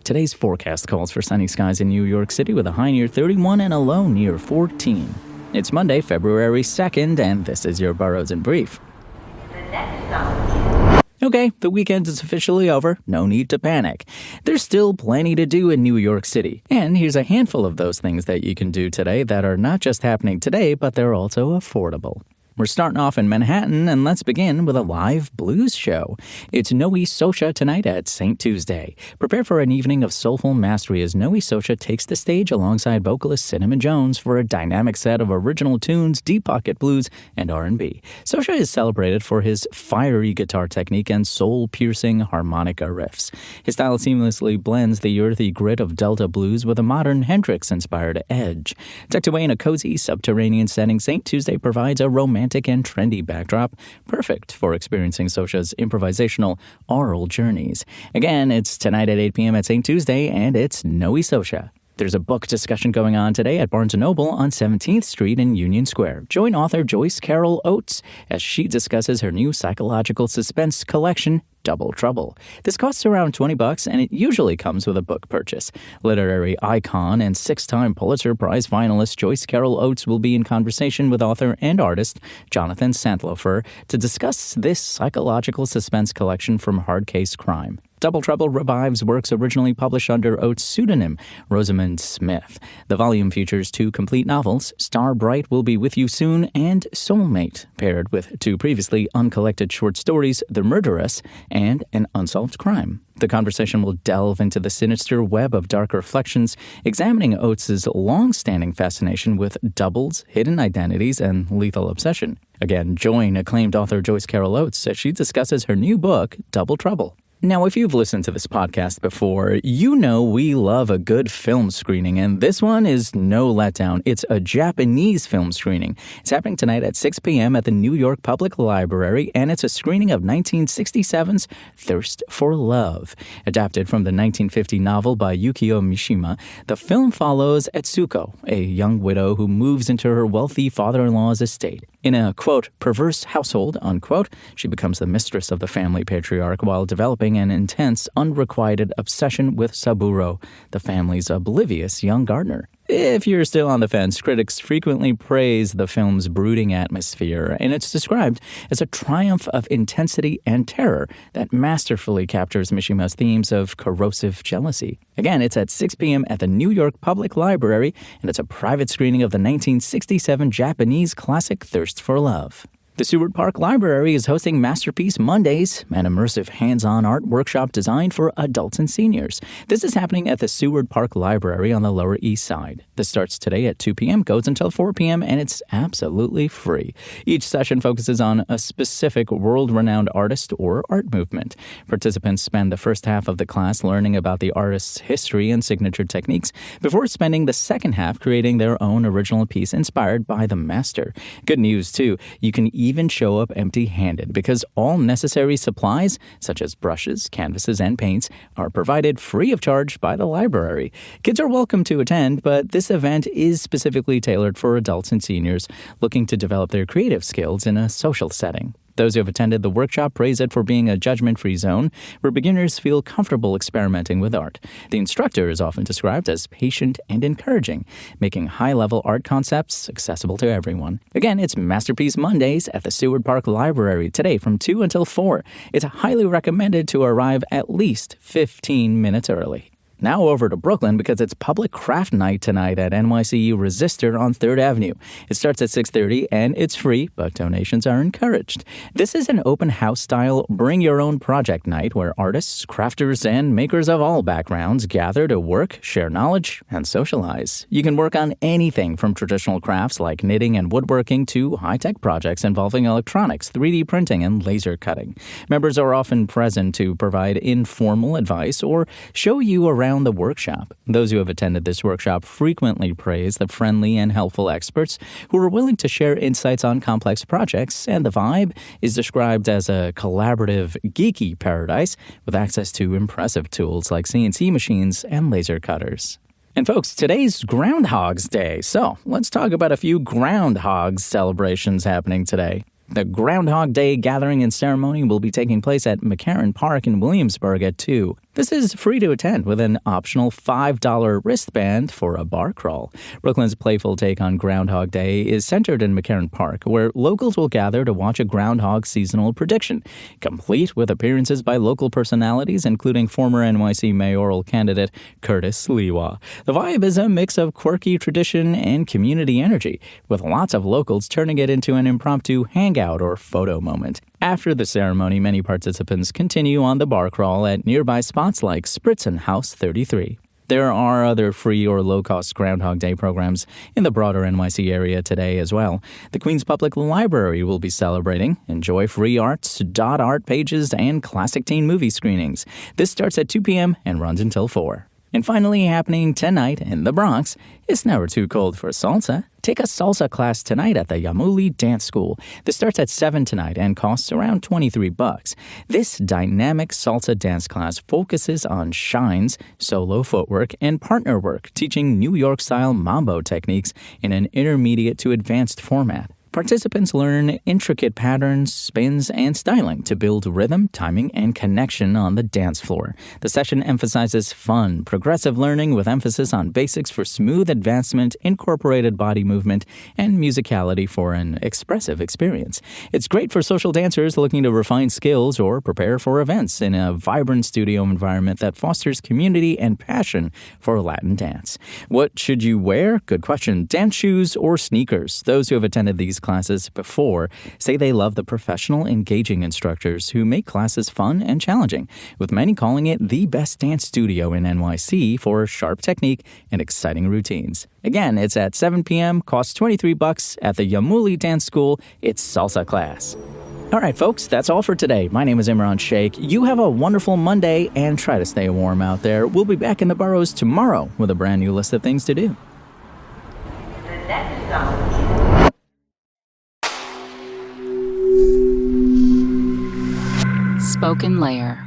Today's forecast calls for sunny skies in New York City with a high near 31 and a low near 14. It's Monday, February 2nd, and this is your Boroughs in Brief. Okay, the weekend is officially over. No need to panic. There's still plenty to do in New York City. And here's a handful of those things that you can do today that are not just happening today, but they're also affordable. We're starting off in Manhattan, and let's begin with a live blues show. It's Noe Sosha tonight at St. Tuesday. Prepare for an evening of soulful mastery as Noe Sosha takes the stage alongside vocalist Cinnamon Jones for a dynamic set of original tunes, deep pocket blues, and R&B. Sosha is celebrated for his fiery guitar technique and soul-piercing harmonica riffs. His style seamlessly blends the earthy grit of Delta blues with a modern Hendrix-inspired edge. Tucked away in a cozy, subterranean setting, St. Tuesday provides a romantic and trendy backdrop, perfect for experiencing Sosha's improvisational aural journeys. Again, it's tonight at 8 p.m. at St. Tuesday, and it's Noe Sosha. There's a book discussion going on today at Barnes & Noble on 17th Street in Union Square. Join author Joyce Carol Oates as she discusses her new psychological suspense collection, Double Trouble. This costs around $20, and it usually comes with a book purchase. Literary icon and 6-time Pulitzer Prize finalist Joyce Carol Oates will be in conversation with author and artist Jonathan Santlofer to discuss this psychological suspense collection from Hard Case Crime. Double Trouble revives works originally published under Oates' pseudonym, Rosamund Smith. The volume features 2 complete novels, Star Bright Will Be With You Soon, and Soulmate, paired with 2 previously uncollected short stories, The Murderess and An Unsolved Crime. The conversation will delve into the sinister web of dark reflections, examining Oates' long-standing fascination with doubles, hidden identities, and lethal obsession. Again, join acclaimed author Joyce Carol Oates as she discusses her new book, Double Trouble. Now, if you've listened to this podcast before, you know we love a good film screening, and this one is no letdown. It's a Japanese film screening. It's happening tonight at 6 p.m. at the New York Public Library, and it's a screening of 1967's Thirst for Love. Adapted from the 1950 novel by Yukio Mishima, the film follows Etsuko, a young widow who moves into her wealthy father-in-law's estate. In a, quote, perverse household, unquote, she becomes the mistress of the family patriarch while developing an intense, unrequited obsession with Saburo, the family's oblivious young gardener. If you're still on the fence, critics frequently praise the film's brooding atmosphere, and it's described as a triumph of intensity and terror that masterfully captures Mishima's themes of corrosive jealousy. Again, it's at 6 p.m. at the New York Public Library, and it's a private screening of the 1967 Japanese classic Thirst for Love. The Seward Park Library is hosting Masterpiece Mondays, an immersive hands-on art workshop designed for adults and seniors. This is happening at the Seward Park Library on the Lower East Side. This starts today at 2 p.m., goes until 4 p.m., and it's absolutely free. Each session focuses on a specific world-renowned artist or art movement. Participants spend the first half of the class learning about the artist's history and signature techniques before spending the second half creating their own original piece inspired by the master. Good news, too. You can even show up empty-handed because all necessary supplies, such as brushes, canvases, and paints, are provided free of charge by the library. Kids are welcome to attend, but this event is specifically tailored for adults and seniors looking to develop their creative skills in a social setting. Those who have attended the workshop praise it for being a judgment-free zone where beginners feel comfortable experimenting with art. The instructor is often described as patient and encouraging, making high-level art concepts accessible to everyone. Again, it's Masterpiece Mondays at the Seward Park Library today from 2 until 4. It's highly recommended to arrive at least 15 minutes early. Now over to Brooklyn because it's Public Craft Night tonight at NYCU Resistor on 3rd Avenue. It starts at 6:30 and it's free, but donations are encouraged. This is an open house-style bring-your-own-project night where artists, crafters, and makers of all backgrounds gather to work, share knowledge, and socialize. You can work on anything from traditional crafts like knitting and woodworking to high-tech projects involving electronics, 3D printing, and laser cutting. Members are often present to provide informal advice or show you around the workshop. Those who have attended this workshop frequently praise the friendly and helpful experts who are willing to share insights on complex projects, and the vibe is described as a collaborative, geeky paradise with access to impressive tools like CNC machines and laser cutters. And folks, today's Groundhog's Day, so let's talk about a few Groundhogs celebrations happening today. The Groundhog Day gathering and ceremony will be taking place at McCarran Park in Williamsburg at 2. This is free to attend with an optional $5 wristband for a bar crawl. Brooklyn's playful take on Groundhog Day is centered in McCarran Park, where locals will gather to watch a groundhog seasonal prediction, complete with appearances by local personalities, including former NYC mayoral candidate Curtis Sliwa. The vibe is a mix of quirky tradition and community energy, with lots of locals turning it into an impromptu hangout or photo moment. After the ceremony, many participants continue on the bar crawl at nearby spots like Spritzen House 33. There are other free or low-cost Groundhog Day programs in the broader NYC area today as well. The Queens Public Library will be celebrating. Enjoy free arts, dot art pages, and classic teen movie screenings. This starts at 2 p.m. and runs until 4. And finally, happening tonight in the Bronx, it's never too cold for salsa. Take a salsa class tonight at the Yamuli Dance School. This starts at 7 tonight and costs around $23. This dynamic salsa dance class focuses on shines, solo footwork, and partner work, teaching New York-style mambo techniques in an intermediate to advanced format. Participants learn intricate patterns, spins, and styling to build rhythm, timing, and connection on the dance floor. The session emphasizes fun, progressive learning with emphasis on basics for smooth advancement, incorporated body movement, and musicality for an expressive experience. It's great for social dancers looking to refine skills or prepare for events in a vibrant studio environment that fosters community and passion for Latin dance. What should you wear? Good question. Dance shoes or sneakers? Those who have attended these classes before say they love the professional, engaging instructors who make classes fun and challenging, with many calling it the best dance studio in NYC for sharp technique and exciting routines. Again, it's at 7 p.m., costs $23 at the Yamuli Dance School. It's salsa class. All right, folks, that's all for today. My name is Imran Sheikh. You have a wonderful Monday and try to stay warm out there. We'll be back in the Boroughs tomorrow with a brand new list of things to do. The next song. Spoken Layer.